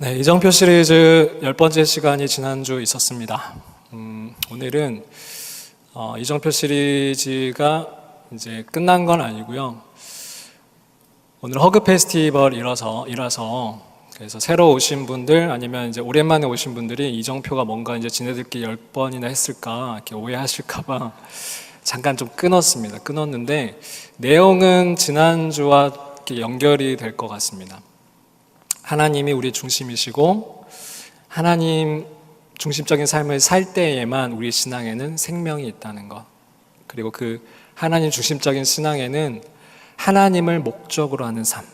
네, 이정표 시리즈 10번째 시간이 지난주 있었습니다. 오늘은 이정표 시리즈가 이제 끝난 건 아니고요. 오늘 허그 페스티벌이라서 그래서 새로 오신 분들 아니면 이제 오랜만에 오신 분들이 이정표가 뭔가 이제 지네들끼리 10번이나 했을까 이렇게 오해하실까봐 잠깐 좀 끊었는데 내용은 지난주와 이렇게 연결이 될 것 같습니다. 하나님이 우리 중심이시고 하나님 중심적인 삶을 살 때에만 우리 신앙에는 생명이 있다는 것, 그리고 그 하나님 중심적인 신앙에는 하나님을 목적으로 하는 삶,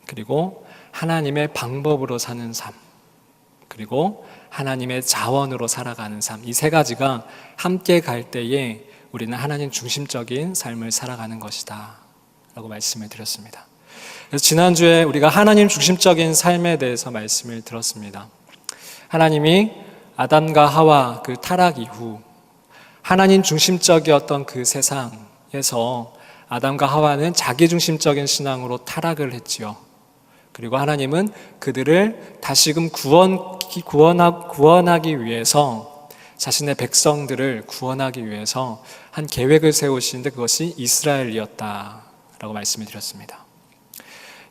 그리고 하나님의 방법으로 사는 삶, 그리고 하나님의 자원으로 살아가는 삶, 이 세 가지가 함께 갈 때에 우리는 하나님 중심적인 삶을 살아가는 것이다 라고 말씀을 드렸습니다. 그래서 지난주에 우리가 하나님 중심적인 삶에 대해서 말씀을 들었습니다. 하나님이 아담과 하와 그 타락 이후 하나님 중심적이었던 그 세상에서 아담과 하와는 자기 중심적인 신앙으로 타락을 했지요. 그리고 하나님은 그들을 다시금 구원하기 위해서, 자신의 백성들을 구원하기 위해서 한 계획을 세우시는데 그것이 이스라엘이었다라고 말씀을 드렸습니다.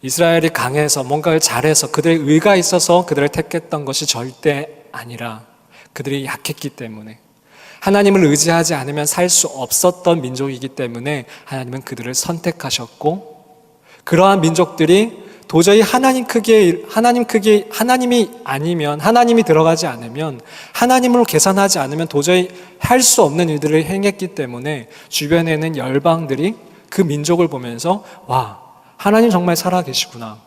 이스라엘이 강해서 뭔가를 잘해서 그들의 의가 있어서 그들을 택했던 것이 절대 아니라 그들이 약했기 때문에, 하나님을 의지하지 않으면 살 수 없었던 민족이기 때문에 하나님은 그들을 선택하셨고, 그러한 민족들이 도저히 하나님이 아니면, 하나님이 들어가지 않으면, 하나님으로 계산하지 않으면 도저히 할 수 없는 일들을 행했기 때문에 주변에 있는 열방들이 그 민족을 보면서 와, 하나님 정말 살아계시구나,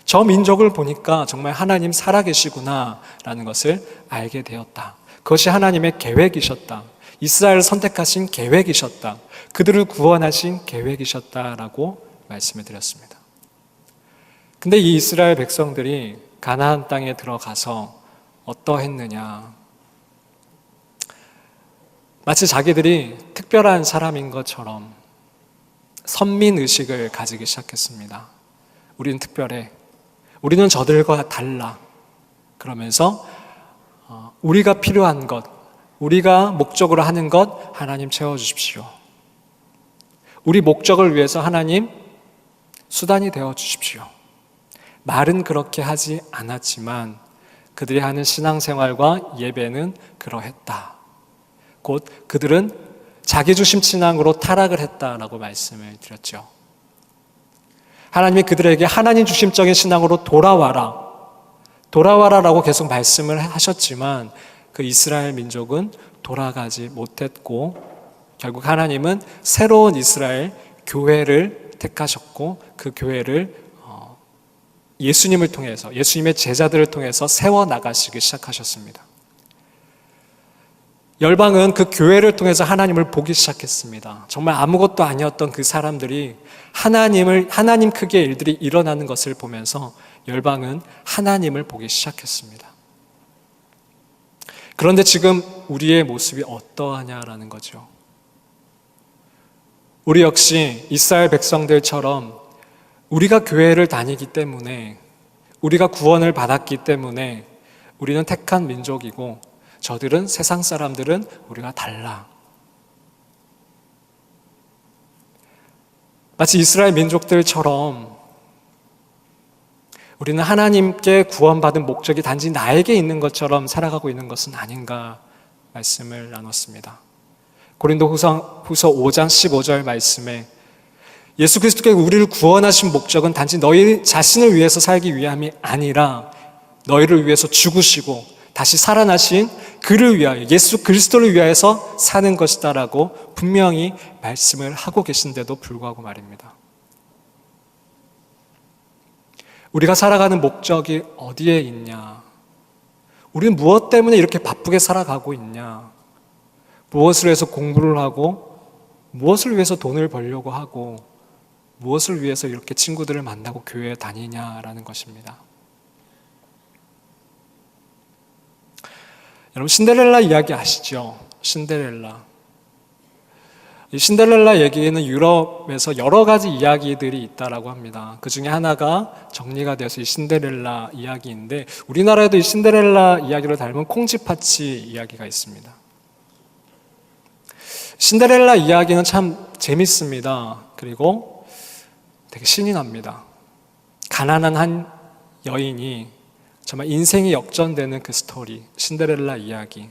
저 민족을 보니까 정말 하나님 살아계시구나 라는 것을 알게 되었다. 그것이 하나님의 계획이셨다. 이스라엘을 선택하신 계획이셨다. 그들을 구원하신 계획이셨다라고 말씀을 드렸습니다. 근데 이 이스라엘 백성들이 가나안 땅에 들어가서 어떠했느냐, 마치 자기들이 특별한 사람인 것처럼 선민의식을 가지기 시작했습니다. 우리는 특별해, 우리는 저들과 달라, 그러면서 우리가 필요한 것, 우리가 목적으로 하는 것 하나님 채워주십시오. 우리 목적을 위해서 하나님 수단이 되어주십시오. 말은 그렇게 하지 않았지만 그들이 하는 신앙생활과 예배는 그러했다. 곧 그들은 자기중심 신앙으로 타락을 했다라고 말씀을 드렸죠. 하나님이 그들에게 하나님 중심적인 신앙으로 돌아와라라고 계속 말씀을 하셨지만 그 이스라엘 민족은 돌아가지 못했고, 결국 하나님은 새로운 이스라엘 교회를 택하셨고, 그 교회를 예수님을 통해서, 예수님의 제자들을 통해서 세워나가시기 시작하셨습니다. 열방은 그 교회를 통해서 하나님을 보기 시작했습니다. 정말 아무것도 아니었던 그 사람들이 하나님 크기의 일들이 일어나는 것을 보면서 열방은 하나님을 보기 시작했습니다. 그런데 지금 우리의 모습이 어떠하냐라는 거죠. 우리 역시 이스라엘 백성들처럼 우리가 교회를 다니기 때문에, 우리가 구원을 받았기 때문에 우리는 택한 민족이고 저들은, 세상 사람들은 우리가 달라. 마치 이스라엘 민족들처럼 우리는 하나님께 구원받은 목적이 단지 나에게 있는 것처럼 살아가고 있는 것은 아닌가 말씀을 나눴습니다. 고린도후서 5장 15절 말씀에 예수 그리스도께서 우리를 구원하신 목적은 단지 너희 자신을 위해서 살기 위함이 아니라 너희를 위해서 죽으시고 다시 살아나신 그를 위하여, 예수 그리스도를 위하여서 사는 것이다라고 분명히 말씀을 하고 계신데도 불구하고 말입니다. 우리가 살아가는 목적이 어디에 있냐? 우리는 무엇 때문에 이렇게 바쁘게 살아가고 있냐? 무엇을 위해서 공부를 하고, 무엇을 위해서 돈을 벌려고 하고, 무엇을 위해서 이렇게 친구들을 만나고 교회에 다니냐라는 것입니다. 여러분, 신데렐라 이야기 아시죠? 신데렐라. 이 신데렐라 얘기에는 유럽에서 여러 가지 이야기들이 있다라고 합니다. 그 중에 하나가 정리가 되어서 이 신데렐라 이야기인데, 우리나라에도 이 신데렐라 이야기를 닮은 콩쥐팥쥐 이야기가 있습니다. 신데렐라 이야기는 참 재밌습니다. 그리고 되게 신이 납니다. 가난한 한 여인이 정말 인생이 역전되는 그 스토리, 신데렐라 이야기.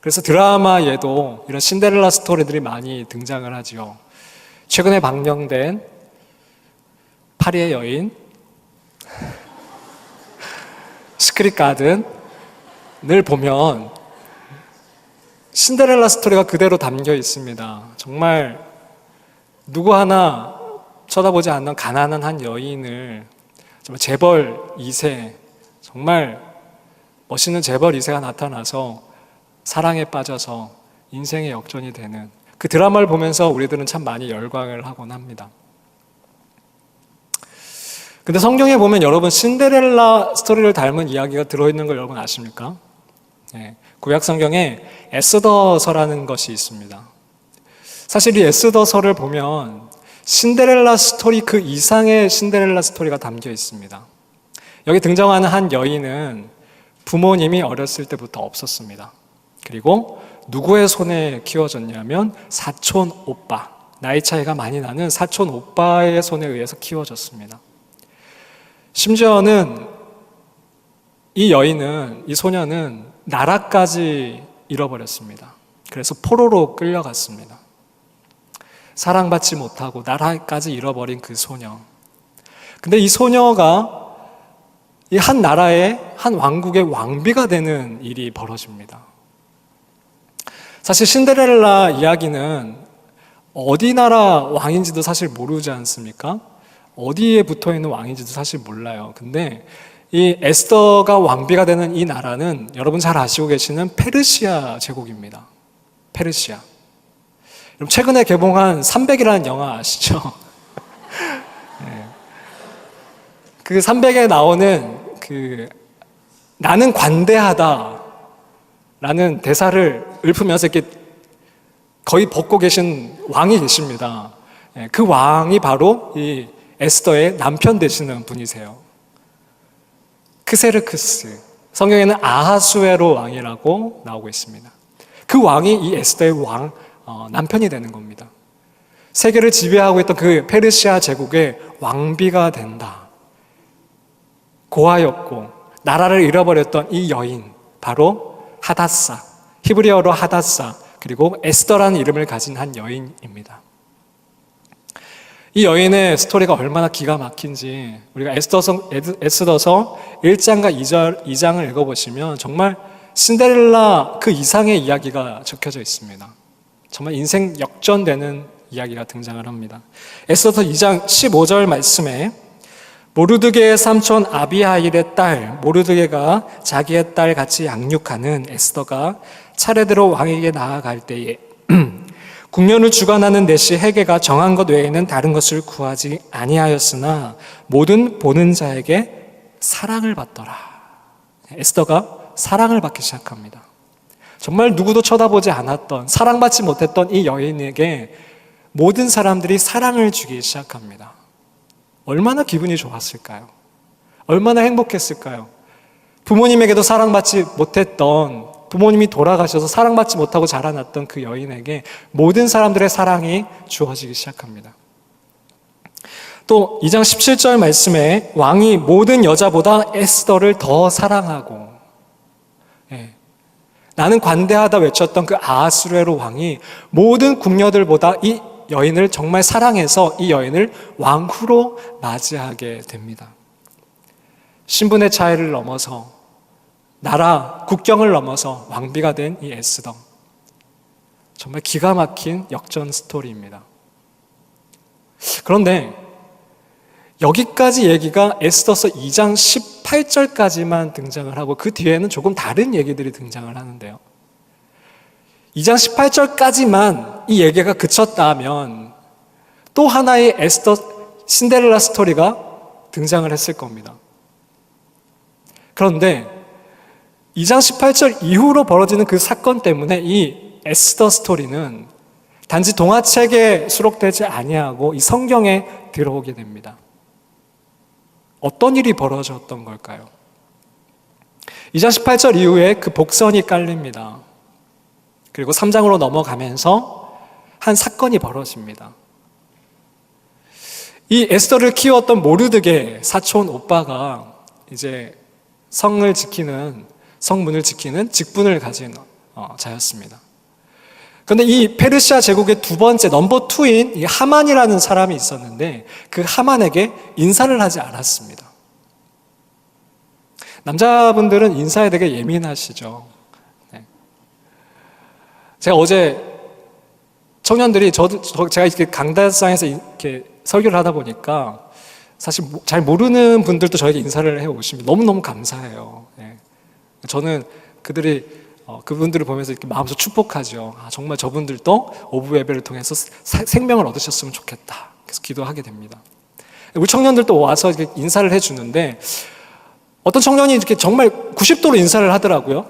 그래서 드라마에도 이런 신데렐라 스토리들이 많이 등장을 하죠. 최근에 방영된 파리의 여인, 시크릿 가든을 보면 신데렐라 스토리가 그대로 담겨 있습니다. 정말 누구 하나 쳐다보지 않는 가난한 한 여인을 정말 재벌 2세, 정말 멋있는 재벌 2세가 나타나서 사랑에 빠져서 인생의 역전이 되는 그 드라마를 보면서 우리들은 참 많이 열광을 하곤 합니다. 근데 성경에 보면 여러분 신데렐라 스토리를 닮은 이야기가 들어있는 걸 여러분 아십니까? 네, 구약 성경에 에스더서라는 것이 있습니다. 사실 이 에스더서를 보면 신데렐라 스토리 그 이상의 신데렐라 스토리가 담겨 있습니다. 여기 등장하는 한 여인은 부모님이 어렸을 때부터 없었습니다. 그리고 누구의 손에 키워졌냐면 사촌 오빠, 나이 차이가 많이 나는 사촌 오빠의 손에 의해서 키워졌습니다. 심지어는 이 여인은, 이 소녀는 나라까지 잃어버렸습니다. 그래서 포로로 끌려갔습니다. 사랑받지 못하고 나라까지 잃어버린 그 소녀. 근데 이 소녀가 이 한 나라의 한 왕국의 왕비가 되는 일이 벌어집니다. 사실 신데렐라 이야기는 어디 나라 왕인지도 사실 모르지 않습니까? 어디에 붙어 있는 왕인지도 사실 몰라요. 근데 이 에스더가 왕비가 되는 이 나라는 여러분 잘 아시고 계시는 페르시아 제국입니다. 페르시아. 여러분 최근에 개봉한 300이라는 영화 아시죠? 네. 그 300에 나오는 나는 관대하다 라는 대사를 읊으면서 이렇게 거의 벗고 계신 왕이 계십니다. 그 왕이 바로 이 에스더의 남편 되시는 분이세요. 크세르크스. 성경에는 아하수에로 왕이라고 나오고 있습니다. 그 왕이 이 에스더의 남편이 되는 겁니다. 세계를 지배하고 있던 그 페르시아 제국의 왕비가 된다. 고아였고 나라를 잃어버렸던 이 여인, 바로 하닷사, 히브리어로 하닷사, 그리고 에스더라는 이름을 가진 한 여인입니다. 이 여인의 스토리가 얼마나 기가 막힌지 우리가 에스더서 1장과 2장을 읽어보시면 정말 신데렐라 그 이상의 이야기가 적혀져 있습니다. 정말 인생 역전되는 이야기가 등장을 합니다. 에스더서 2장 15절 말씀에 모르드게의 삼촌 아비하일의 딸 모르드게가 자기의 딸 같이 양육하는 에스더가 차례대로 왕에게 나아갈 때에 국면을 주관하는 내시 헤게가 정한 것 외에는 다른 것을 구하지 아니하였으나 모든 보는 자에게 사랑을 받더라. 에스더가 사랑을 받기 시작합니다. 정말 누구도 쳐다보지 않았던, 사랑받지 못했던 이 여인에게 모든 사람들이 사랑을 주기 시작합니다. 얼마나 기분이 좋았을까요? 얼마나 행복했을까요? 부모님에게도 사랑받지 못했던, 부모님이 돌아가셔서 사랑받지 못하고 자라났던 그 여인에게 모든 사람들의 사랑이 주어지기 시작합니다. 또 2장 17절 말씀에 왕이 모든 여자보다 에스더를 더 사랑하고, 나는 관대하다 외쳤던 그 아하수에로 왕이 모든 궁녀들보다 이 여인을 정말 사랑해서 이 여인을 왕후로 맞이하게 됩니다. 신분의 차이를 넘어서 나라, 국경을 넘어서 왕비가 된 이 에스더. 정말 기가 막힌 역전 스토리입니다. 그런데 여기까지 얘기가 에스더서 2장 18절까지만 등장을 하고 그 뒤에는 조금 다른 얘기들이 등장을 하는데요. 2장 18절까지만 이 얘기가 그쳤다면 또 하나의 신데렐라 스토리가 등장을 했을 겁니다. 그런데 2장 18절 이후로 벌어지는 그 사건 때문에 이 에스더 스토리는 단지 동화책에 수록되지 아니하고 이 성경에 들어오게 됩니다. 어떤 일이 벌어졌던 걸까요? 2장 18절 이후에 그 복선이 깔립니다. 그리고 3장으로 넘어가면서 한 사건이 벌어집니다. 이 에스더를 키웠던 모르드게 사촌 오빠가 이제 성문을 지키는 직분을 가진 자였습니다. 그런데 이 페르시아 제국의 두 번째 넘버 2인 이 하만이라는 사람이 있었는데 그 하만에게 인사를 하지 않았습니다. 남자분들은 인사에 되게 예민하시죠. 네. 제가 어제 청년들이 제가 이렇게 강단상에서 이렇게 설교를 하다 보니까 사실 잘 모르는 분들도 저에게 인사를 해 오십니다. 너무너무 감사해요. 네. 저는 그분들을 보면서 이렇게 마음속 축복하죠. 정말 저분들도 오브 예배를 통해서 생명을 얻으셨으면 좋겠다. 그래서 기도하게 됩니다. 우리 청년들도 와서 이렇게 인사를 해주는데 어떤 청년이 이렇게 정말 90도로 인사를 하더라고요.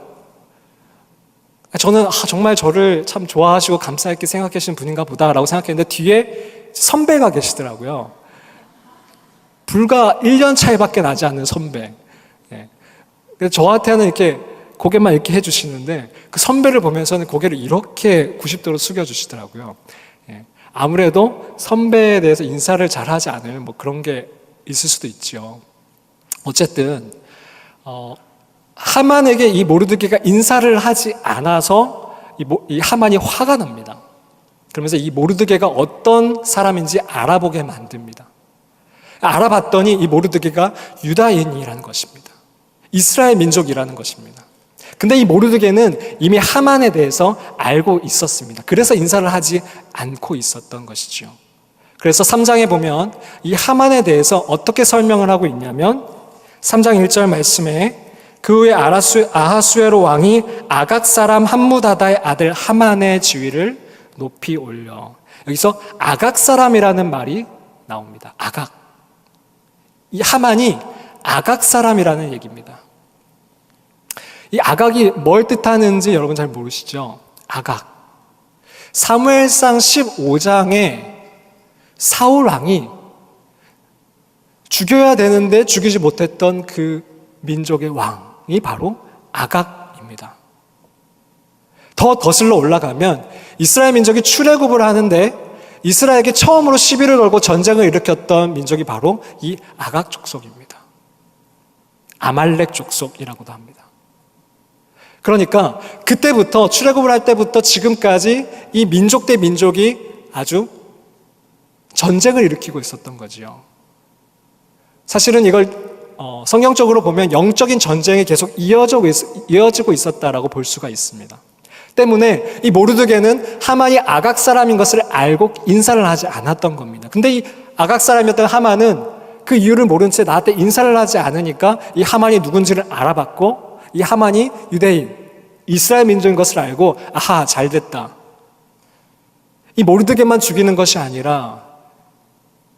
저는 정말 저를 참 좋아하시고 감사하게 생각해 주시는 분인가 보다라고 생각했는데 뒤에 선배가 계시더라고요. 불과 1년 차이밖에 나지 않는 선배. 그래서 저한테는 이렇게 고개만 이렇게 해주시는데 그 선배를 보면서는 고개를 이렇게 90도로 숙여주시더라고요. 아무래도 선배에 대해서 인사를 잘하지 않을 그런 게 있을 수도 있죠. 어쨌든 하만에게 이 모르드게가 인사를 하지 않아서 이 하만이 화가 납니다. 그러면서 이 모르드게가 어떤 사람인지 알아보게 만듭니다. 알아봤더니 이 모르드게가 유다인이라는 것입니다. 이스라엘 민족이라는 것입니다. 근데 이 모르드게는 이미 하만에 대해서 알고 있었습니다. 그래서 인사를 하지 않고 있었던 것이죠. 그래서 3장에 보면 이 하만에 대해서 어떻게 설명을 하고 있냐면 3장 1절 말씀에 그 후에 아하수에로 왕이 아각 사람 함무다다의 아들 하만의 지위를 높이 올려. 여기서 아각 사람이라는 말이 나옵니다. 아각. 이 하만이 아각 사람이라는 얘기입니다. 이 아각이 뭘 뜻하는지 여러분 잘 모르시죠? 아각. 사무엘상 15장에 사울 왕이 죽여야 되는데 죽이지 못했던 그 민족의 왕이 바로 아각입니다. 더 거슬러 올라가면 이스라엘 민족이 출애굽을 하는데 이스라엘에게 처음으로 시비를 걸고 전쟁을 일으켰던 민족이 바로 이 아각 족속입니다. 아말렉 족속이라고도 합니다. 그러니까 그때부터 출애굽을 할 때부터 지금까지 이 민족 대 민족이 아주 전쟁을 일으키고 있었던 거지요. 사실은 이걸 성경적으로 보면 영적인 전쟁이 계속 이어지고 있었다라고 볼 수가 있습니다. 때문에 이 모르드게는 하만이 아각 사람인 것을 알고 인사를 하지 않았던 겁니다. 근데 이 아각 사람이었던 하만은 그 이유를 모른 채 나한테 인사를 하지 않으니까 이 하만이 누군지를 알아봤고 이 하만이 유대인, 이스라엘 민족인 것을 알고 아하, 잘 됐다. 이 모르드게만 죽이는 것이 아니라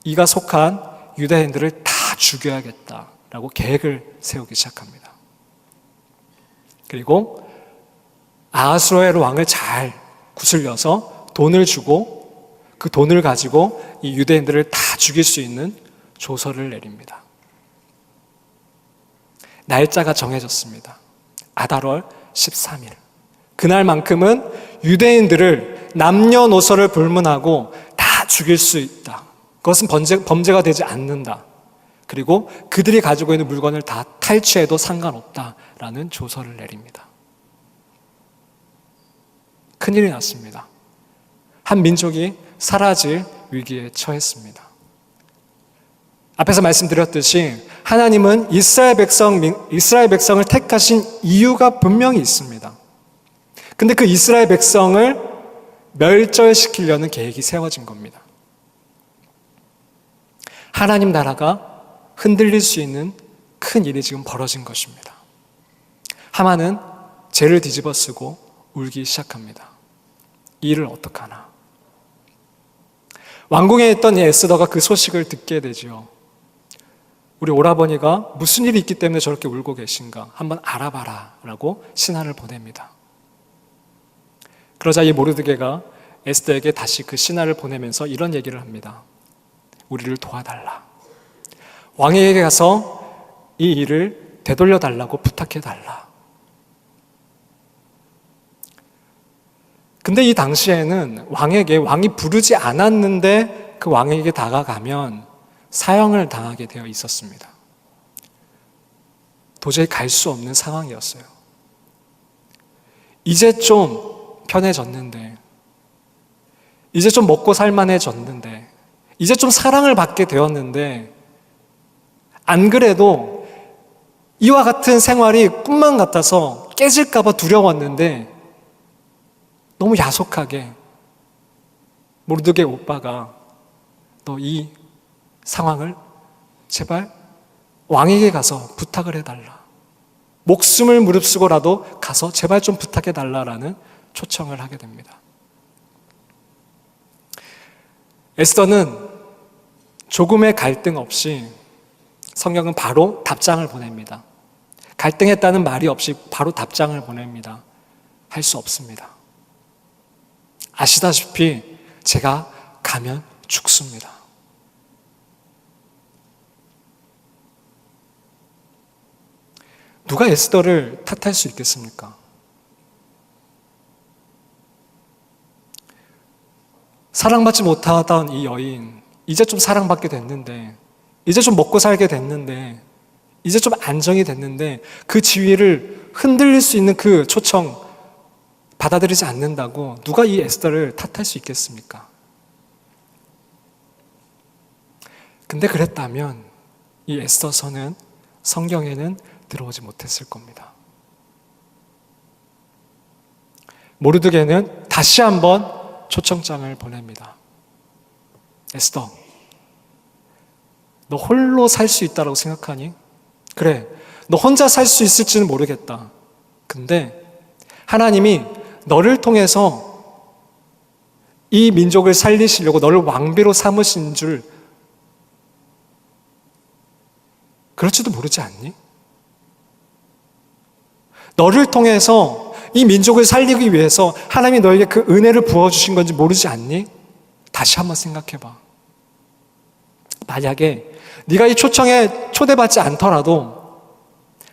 이가 속한 유대인들을 다 죽여야겠다라고 계획을 세우기 시작합니다. 그리고 아하수에로 왕을 잘 구슬려서 돈을 주고 그 돈을 가지고 이 유대인들을 다 죽일 수 있는 조서를 내립니다. 날짜가 정해졌습니다. 아달월 13일. 그날만큼은 유대인들을 남녀노소를 불문하고 다 죽일 수 있다. 그것은 범죄가 되지 않는다. 그리고 그들이 가지고 있는 물건을 다 탈취해도 상관없다라는 조서를 내립니다. 큰일이 났습니다. 한 민족이 사라질 위기에 처했습니다. 앞에서 말씀드렸듯이 하나님은 이스라엘 백성을 택하신 이유가 분명히 있습니다. 근데 그 이스라엘 백성을 멸절시키려는 계획이 세워진 겁니다. 하나님 나라가 흔들릴 수 있는 큰 일이 지금 벌어진 것입니다. 하만은 죄를 뒤집어쓰고 울기 시작합니다. 이 일을 어떡하나. 왕궁에 있던 이 에스더가 그 소식을 듣게 되지요. 우리 오라버니가 무슨 일이 있기 때문에 저렇게 울고 계신가 한번 알아봐라 라고 신하를 보냅니다. 그러자 이 모르드게가 에스더에게 다시 그 신하를 보내면서 이런 얘기를 합니다. 우리를 도와달라. 왕에게 가서 이 일을 되돌려 달라고 부탁해 달라. 근데 이 당시에는 왕이 부르지 않았는데 그 왕에게 다가가면 사형을 당하게 되어 있었습니다. 도저히 갈 수 없는 상황이었어요. 이제 좀 편해졌는데, 이제 좀 먹고 살만해졌는데, 이제 좀 사랑을 받게 되었는데, 안 그래도 이와 같은 생활이 꿈만 같아서 깨질까봐 두려웠는데 너무 야속하게 모르드게 오빠가 너 이 상황을 제발 왕에게 가서 부탁을 해달라. 목숨을 무릅쓰고라도 가서 제발 좀 부탁해달라라는 초청을 하게 됩니다. 에스더는 조금의 갈등 없이 성경은 바로 답장을 보냅니다. 갈등했다는 말이 없이 바로 답장을 보냅니다. 할 수 없습니다. 아시다시피 제가 가면 죽습니다. 누가 에스더를 탓할 수 있겠습니까? 사랑받지 못하던 이 여인, 이제 좀 사랑받게 됐는데, 이제 좀 먹고 살게 됐는데, 이제 좀 안정이 됐는데 그 지위를 흔들릴 수 있는 그 초청 받아들이지 않는다고 누가 이 에스더를 탓할 수 있겠습니까? 근데 그랬다면 이 에스더서는 성경에는 들어오지 못했을 겁니다. 모르드게는 다시 한번 초청장을 보냅니다. 에스더, 너 홀로 살 수 있다고 생각하니? 그래, 너 혼자 살 수 있을지는 모르겠다. 근데 하나님이 너를 통해서 이 민족을 살리시려고 너를 왕비로 삼으신 줄 그럴지도 모르지 않니? 너를 통해서 이 민족을 살리기 위해서 하나님이 너에게 그 은혜를 부어주신 건지 모르지 않니? 다시 한번 생각해봐. 만약에 네가 이 초청에 초대받지 않더라도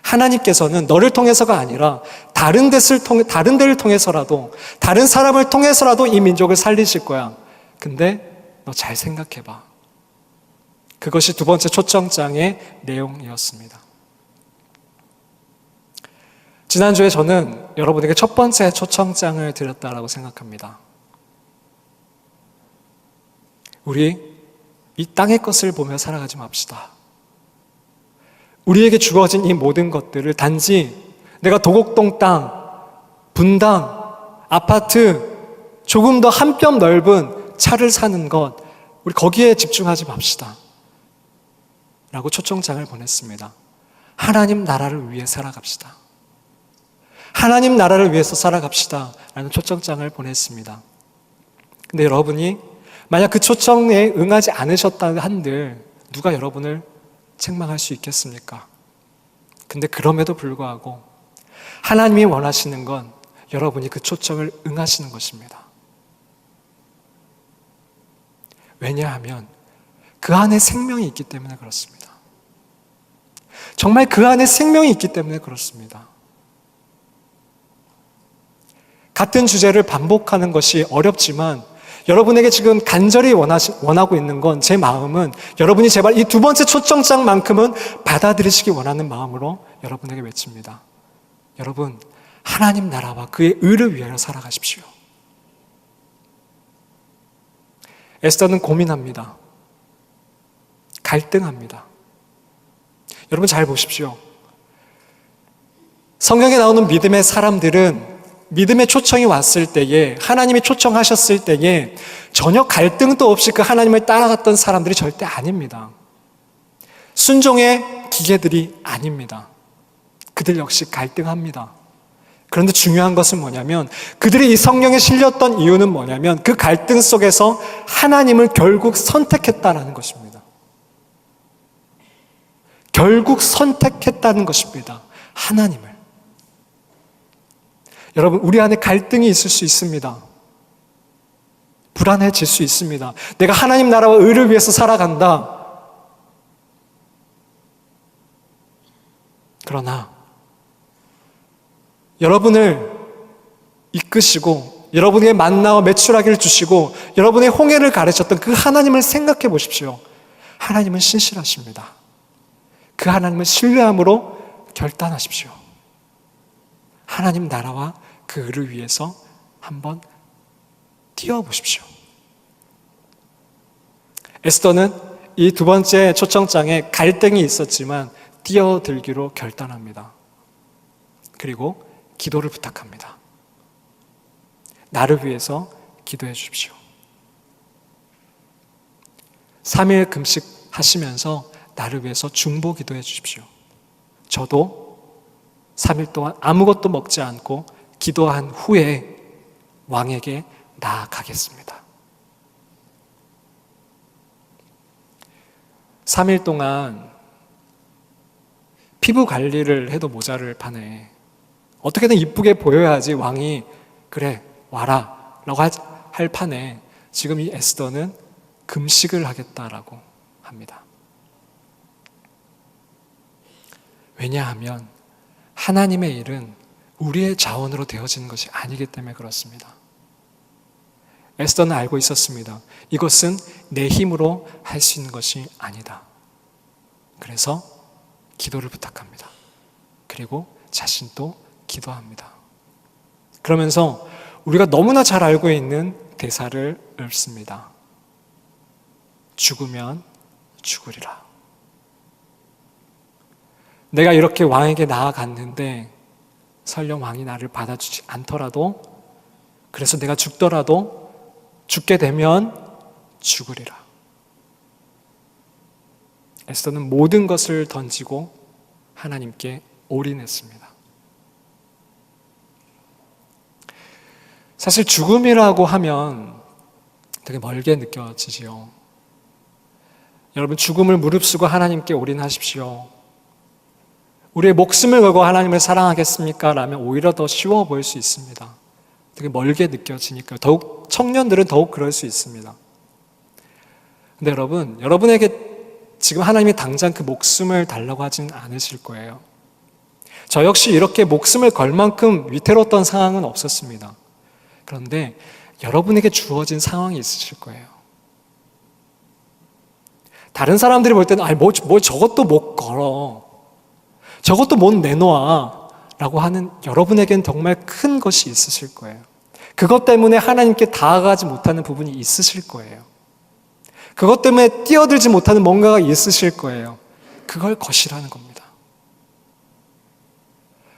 하나님께서는 너를 통해서가 아니라 다른 데를 통해서라도, 다른 사람을 통해서라도 이 민족을 살리실 거야. 근데 너 잘 생각해봐. 그것이 두 번째 초청장의 내용이었습니다. 지난주에 저는 여러분에게 첫 번째 초청장을 드렸다라고 생각합니다. 우리 이 땅의 것을 보며 살아가지 맙시다. 우리에게 주어진 이 모든 것들을 단지 내가 도곡동 땅, 분당, 아파트, 조금 더 한 뼘 넓은 차를 사는 것, 우리 거기에 집중하지 맙시다. 라고 초청장을 보냈습니다. 하나님 나라를 위해 살아갑시다. 하나님 나라를 위해서 살아갑시다. 라는 초청장을 보냈습니다. 근데 여러분이 만약 그 초청에 응하지 않으셨다 한들 누가 여러분을 책망할 수 있겠습니까? 근데 그럼에도 불구하고 하나님이 원하시는 건 여러분이 그 초청을 응하시는 것입니다. 왜냐하면 그 안에 생명이 있기 때문에 그렇습니다. 정말 그 안에 생명이 있기 때문에 그렇습니다. 같은 주제를 반복하는 것이 어렵지만 여러분에게 지금 간절히 원하고 있는 건, 제 마음은 여러분이 제발 이 두 번째 초청장만큼은 받아들이시기 원하는 마음으로 여러분에게 외칩니다. 여러분, 하나님 나라와 그의 의를 위하여 살아가십시오. 에스더는 고민합니다. 갈등합니다. 여러분 잘 보십시오. 성경에 나오는 믿음의 사람들은 믿음의 초청이 왔을 때에, 하나님이 초청하셨을 때에 전혀 갈등도 없이 그 하나님을 따라갔던 사람들이 절대 아닙니다. 순종의 기계들이 아닙니다. 그들 역시 갈등합니다. 그런데 중요한 것은 뭐냐면, 그들이 이 성경에 실렸던 이유는 뭐냐면 그 갈등 속에서 하나님을 결국 선택했다는 것입니다. 결국 선택했다는 것입니다. 하나님을. 여러분, 우리 안에 갈등이 있을 수 있습니다. 불안해질 수 있습니다. 내가 하나님 나라와 의를 위해서 살아간다. 그러나 여러분을 이끄시고 여러분에게 만나와 메추라기를 주시고 여러분의 홍해를 가르쳤던 그 하나님을 생각해 보십시오. 하나님은 신실하십니다. 그 하나님을 신뢰함으로 결단하십시오. 하나님 나라와 그 의를 위해서 한번 뛰어보십시오. 에스더는 이 두 번째 초청장에 갈등이 있었지만 뛰어들기로 결단합니다. 그리고 기도를 부탁합니다. 나를 위해서 기도해 주십시오. 3일 금식하시면서 나를 위해서 중보 기도해 주십시오. 저도 3일 동안 아무것도 먹지 않고 기도한 후에 왕에게 나아가겠습니다. 3일 동안 피부 관리를 해도 모자를 파네. 어떻게든 이쁘게 보여야지 왕이 그래 와라 라고 할 판에 지금 이 에스더는 금식을 하겠다라고 합니다. 왜냐하면 하나님의 일은 우리의 자원으로 되어지는 것이 아니기 때문에 그렇습니다. 에스더는 알고 있었습니다. 이것은 내 힘으로 할 수 있는 것이 아니다. 그래서 기도를 부탁합니다. 그리고 자신도 기도합니다. 그러면서 우리가 너무나 잘 알고 있는 대사를 읊습니다. 죽으면 죽으리라. 내가 이렇게 왕에게 나아갔는데 설령 왕이 나를 받아주지 않더라도 그래서 내가 죽더라도 죽게 되면 죽으리라. 에스더는 모든 것을 던지고 하나님께 올인했습니다. 사실 죽음이라고 하면 되게 멀게 느껴지지요. 여러분 죽음을 무릅쓰고 하나님께 올인하십시오. 우리의 목숨을 걸고 하나님을 사랑하겠습니까? 라면 오히려 더 쉬워 보일 수 있습니다. 되게 멀게 느껴지니까 더욱 청년들은 더욱 그럴 수 있습니다. 근데 여러분, 여러분에게 지금 하나님이 당장 그 목숨을 달라고 하진 않으실 거예요. 저 역시 이렇게 목숨을 걸 만큼 위태로웠던 상황은 없었습니다. 그런데 여러분에게 주어진 상황이 있으실 거예요. 다른 사람들이 볼 때는 뭐 저것도 못 걸어. 저것도 못 내놓아. 라고 하는 여러분에겐 정말 큰 것이 있으실 거예요. 그것 때문에 하나님께 다가가지 못하는 부분이 있으실 거예요. 그것 때문에 뛰어들지 못하는 뭔가가 있으실 거예요. 그걸 거시라는 겁니다.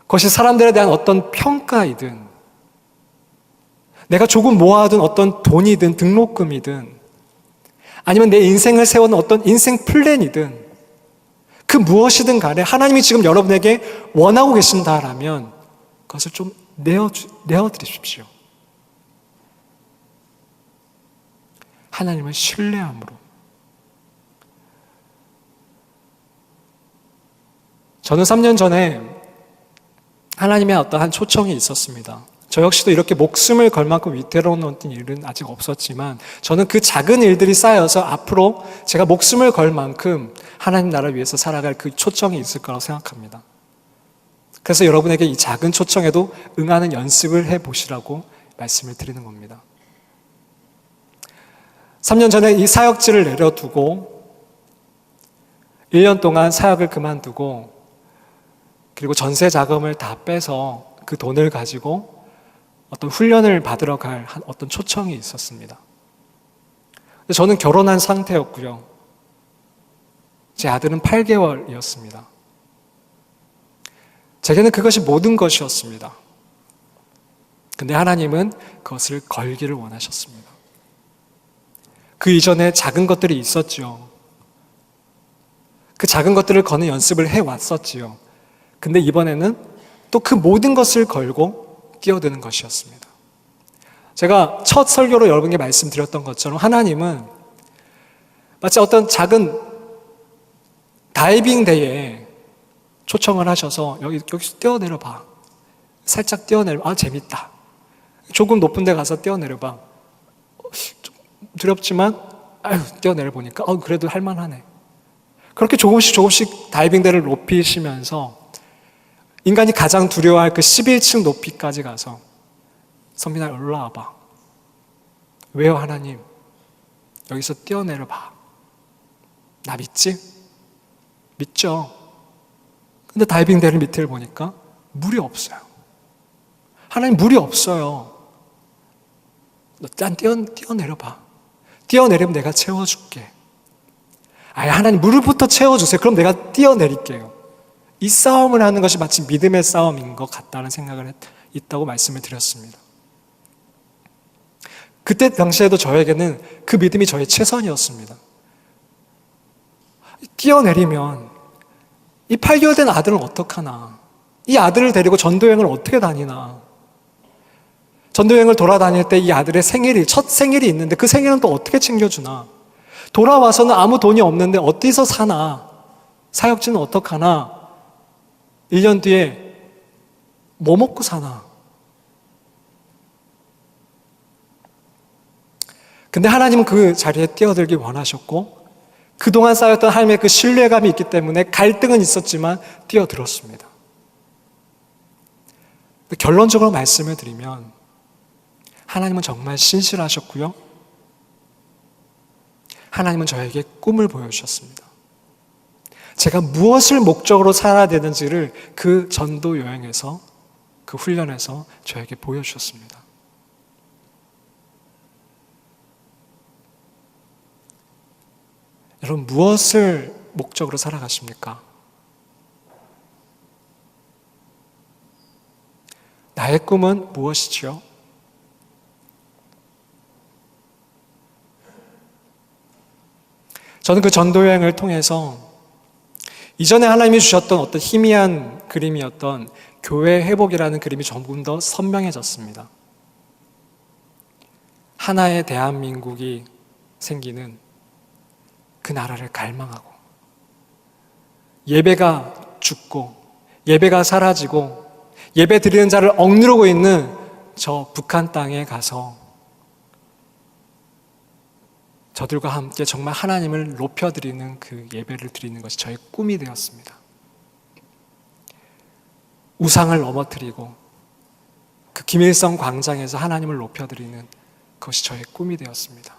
그것이 사람들에 대한 어떤 평가이든 내가 조금 모아둔 어떤 돈이든 등록금이든 아니면 내 인생을 세우는 어떤 인생 플랜이든 그 무엇이든 간에 하나님이 지금 여러분에게 원하고 계신다라면 그것을 좀 내어드리십시오. 하나님을 신뢰함으로. 저는 3년 전에 하나님의 어떤 한 초청이 있었습니다. 저 역시도 이렇게 목숨을 걸 만큼 위태로운 어떤 일은 아직 없었지만 저는 그 작은 일들이 쌓여서 앞으로 제가 목숨을 걸 만큼 하나님 나라를 위해서 살아갈 그 초청이 있을 거라고 생각합니다. 그래서 여러분에게 이 작은 초청에도 응하는 연습을 해보시라고 말씀을 드리는 겁니다. 3년 전에 이 사역지를 내려두고 1년 동안 사역을 그만두고 그리고 전세 자금을 다 빼서 그 돈을 가지고 어떤 훈련을 받으러 갈 어떤 초청이 있었습니다. 저는 결혼한 상태였고요. 제 아들은 8개월이었습니다. 제게는 그것이 모든 것이었습니다. 근데 하나님은 그것을 걸기를 원하셨습니다. 그 이전에 작은 것들이 있었죠. 그 작은 것들을 거는 연습을 해왔었지요. 근데 이번에는 또 그 모든 것을 걸고 뛰어드는 것이었습니다. 제가 첫 설교로 여러분께 말씀드렸던 것처럼 하나님은 마치 어떤 작은 다이빙 대회에 초청을 하셔서 여기서 뛰어내려봐. 살짝 뛰어내려. 재밌다. 조금 높은 데 가서 뛰어내려봐. 좀 두렵지만 뛰어내려 보니까 그래도 할만하네. 그렇게 조금씩 다이빙대를 높이시면서 인간이 가장 두려워할 그 11층 높이까지 가서 선민아 올라와봐. 왜요 하나님? 여기서 뛰어내려봐. 나 믿지? 믿죠. 근데 다이빙대를 밑을 보니까 물이 없어요. 하나님 물이 없어요. 너 짠 뛰어내려봐. 뛰어내리면 내가 채워줄게. 하나님 물부터 채워주세요. 그럼 내가 뛰어내릴게요. 이 싸움을 하는 것이 마치 믿음의 싸움인 것 같다는 생각을 있다고 말씀을 드렸습니다. 그때 당시에도 저에게는 그 믿음이 저의 최선이었습니다. 뛰어내리면 이 8개월 된 아들은 어떡하나? 이 아들을 데리고 전도여행을 어떻게 다니나? 전도여행을 돌아다닐 때 이 아들의 첫 생일이 있는데 그 생일은 또 어떻게 챙겨주나? 돌아와서는 아무 돈이 없는데 어디서 사나? 사역지는 어떡하나? 1년 뒤에 뭐 먹고 사나? 근데 하나님은 그 자리에 뛰어들기 원하셨고 그동안 쌓였던 하나님의 그 신뢰감이 있기 때문에 갈등은 있었지만 뛰어들었습니다. 결론적으로 말씀을 드리면 하나님은 정말 신실하셨고요. 하나님은 저에게 꿈을 보여주셨습니다. 제가 무엇을 목적으로 살아야 되는지를 그 전도 여행에서, 그 훈련에서 저에게 보여주셨습니다. 여러분, 무엇을 목적으로 살아가십니까? 나의 꿈은 무엇이지요? 저는 그 전도여행을 통해서 이전에 하나님이 주셨던 어떤 희미한 그림이었던 교회 회복이라는 그림이 조금 더 선명해졌습니다. 하나의 대한민국이 생기는 그 나라를 갈망하고 예배가 죽고 예배가 사라지고 예배 드리는 자를 억누르고 있는 저 북한 땅에 가서 저들과 함께 정말 하나님을 높여드리는 그 예배를 드리는 것이 저의 꿈이 되었습니다. 우상을 넘어뜨리고 그 김일성 광장에서 하나님을 높여드리는 그것이 저의 꿈이 되었습니다.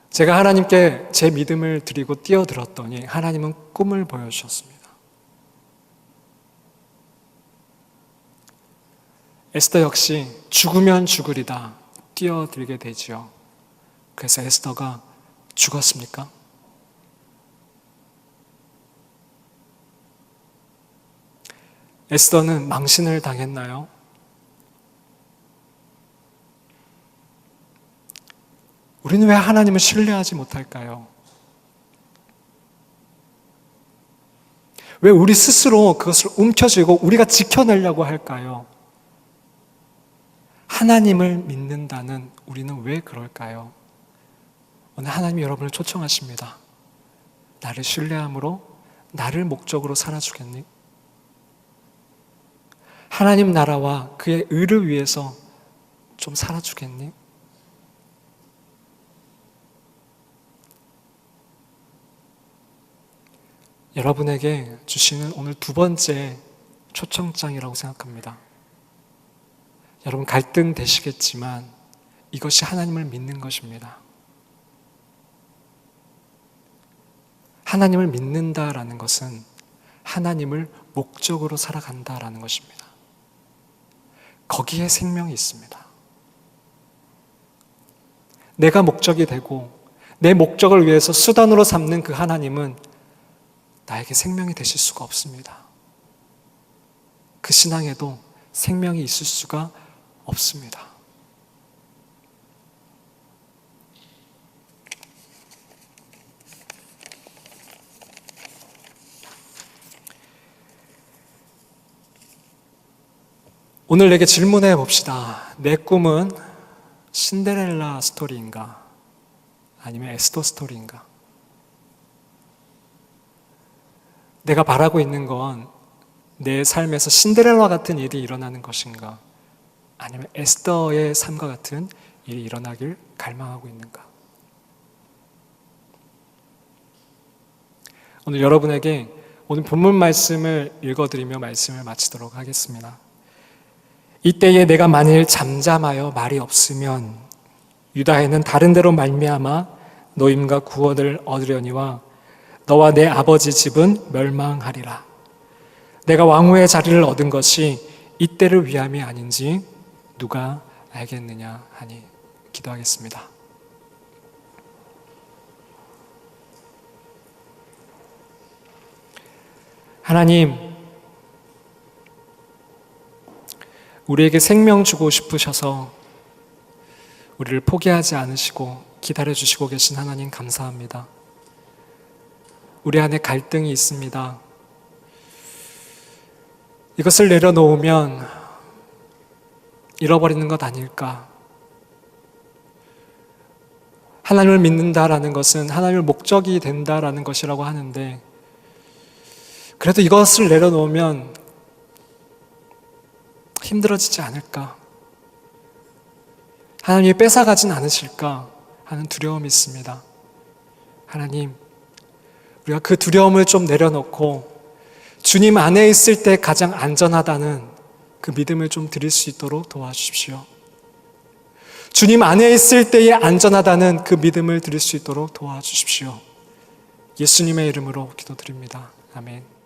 제가 하나님께 제 믿음을 드리고 뛰어들었더니 하나님은 꿈을 보여주셨습니다. 에스더 역시 죽으면 죽으리다 뛰어들게 되지요. 그래서 에스더가 죽었습니까? 에스더는 망신을 당했나요? 우리는 왜 하나님을 신뢰하지 못할까요? 왜 우리 스스로 그것을 움켜쥐고 우리가 지켜내려고 할까요? 하나님을 믿는다는 우리는 왜 그럴까요? 오늘 하나님이 여러분을 초청하십니다. 나를 신뢰함으로 나를 목적으로 살아주겠니? 하나님 나라와 그의 의를 위해서 좀 살아주겠니? 여러분에게 주시는 오늘 두 번째 초청장이라고 생각합니다. 여러분 갈등 되시겠지만 이것이 하나님을 믿는 것입니다. 하나님을 믿는다라는 것은 하나님을 목적으로 살아간다라는 것입니다. 거기에 생명이 있습니다. 내가 목적이 되고 내 목적을 위해서 수단으로 삼는 그 하나님은 나에게 생명이 되실 수가 없습니다. 그 신앙에도 생명이 있을 수가 없습니다. 오늘 내게 질문해 봅시다. 내 꿈은 신데렐라 스토리인가? 아니면 에스더 스토리인가? 내가 바라고 있는 건 내 삶에서 신데렐라 같은 일이 일어나는 것인가? 아니면 에스더의 삶과 같은 일이 일어나길 갈망하고 있는가? 오늘 여러분에게 오늘 본문 말씀을 읽어드리며 말씀을 마치도록 하겠습니다. 이때에 내가 만일 잠잠하여 말이 없으면 유다에는 다른 데로 말미암아 노임과 구원을 얻으려니와 너와 내 아버지 집은 멸망하리라. 내가 왕후의 자리를 얻은 것이 이때를 위함이 아닌지 누가 알겠느냐 하니. 기도하겠습니다. 하나님, 우리에게 생명 주고 싶으셔서 우리를 포기하지 않으시고 기다려주시고 계신 하나님 감사합니다. 우리 안에 갈등이 있습니다. 이것을 내려놓으면 잃어버리는 것 아닐까? 하나님을 믿는다라는 것은 하나님을 목적이 된다라는 것이라고 하는데, 그래도 이것을 내려놓으면 힘들어지지 않을까? 하나님이 뺏어가진 않으실까 하는 두려움이 있습니다. 하나님, 우리가 그 두려움을 좀 내려놓고 주님 안에 있을 때 가장 안전하다는 그 믿음을 좀 드릴 수 있도록 도와주십시오. 주님 안에 있을 때에 안전하다는 그 믿음을 드릴 수 있도록 도와주십시오. 예수님의 이름으로 기도드립니다. 아멘.